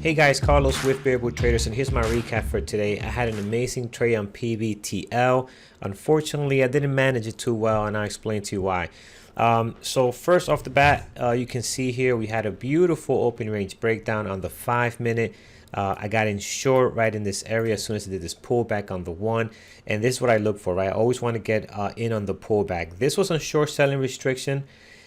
Hey guys, Carlos with Variable Traders, and here's my recap for today. I had an amazing trade on PVTL. Unfortunately, I didn't manage it too well, and I'll explain to you why. So first off the bat, you can see here we had a beautiful open range breakdown on the 5-minute. I got in short right in this area as soon as I did this pullback on the 1, and this is what I look for, right? I always want to get in on the pullback. This was on short selling restriction.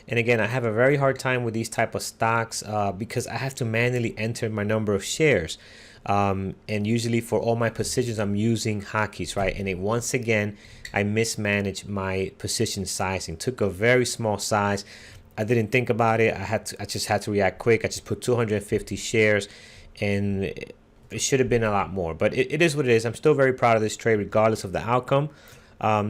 And again, I have a very hard time with these type of stocks because I have to manually enter my number of shares. And usually for all my positions, I'm using hotkeys, right? And once again, I mismanaged my position sizing. Took a very small size. I didn't think about it. I just had to react quick. I just put 250 shares, and it should have been a lot more. But it is what it is. I'm still very proud of this trade, regardless of the outcome.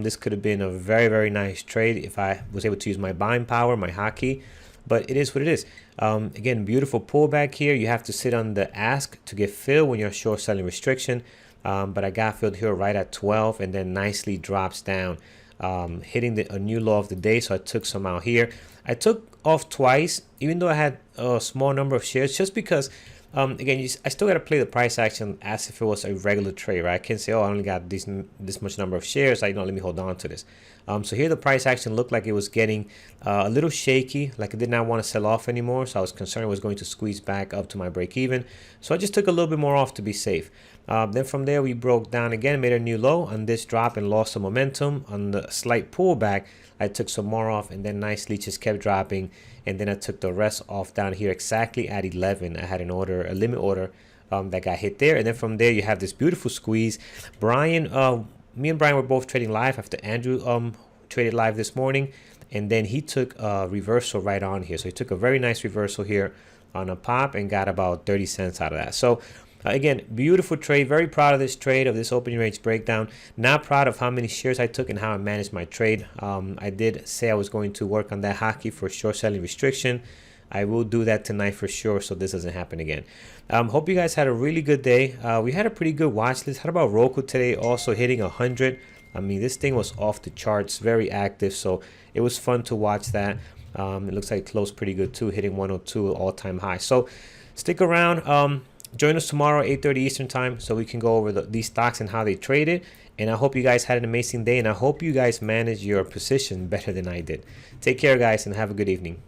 This could have been a very, very nice trade if I was able to use my buying power, my hotkey, but it is what it is. Again, beautiful pullback here. You have to sit on the ask to get filled when you're short selling restriction, but I got filled here right at 12 and then nicely drops down, hitting a new low of the day. So I took some out here. I took off twice, even though I had a small number of shares, just because again, I still got to play the price action as if it was a regular trade, right? I can't say, oh, I only got this much number of shares. Let me hold on to this. So here the price action looked like it was getting a little shaky, like it did not want to sell off anymore. So I was concerned it was going to squeeze back up to my break even. So I just took a little bit more off to be safe. Then from there, we broke down again, made a new low on this drop and lost some momentum. On the slight pullback, I took some more off and then nicely just kept dropping. And then I took the rest off down here exactly at 11. I had a limit order that got hit there. And then from there, you have this beautiful squeeze. Me and Brian were both trading live after Andrew traded live this morning. And then he took a reversal right on here. So he took a very nice reversal here on a pop and got about 30 cents out of that. So again, beautiful trade. Very proud of this trade, of this opening range breakdown. Not proud of how many shares I took and how I managed my trade. I did say I was going to work on that hotkey for short selling restriction. I will do that tonight for sure, so this doesn't happen again. Hope you guys had a really good day. We had a pretty good watch list. How about Roku today also hitting 100? I mean, this thing was off the charts, very active, so it was fun to watch that. It looks like it closed pretty good too, hitting 102 all-time high. So stick around. Join us tomorrow, 8:30 Eastern time, so we can go over these stocks and how they traded. And I hope you guys had an amazing day, and I hope you guys managed your position better than I did. Take care, guys, and have a good evening.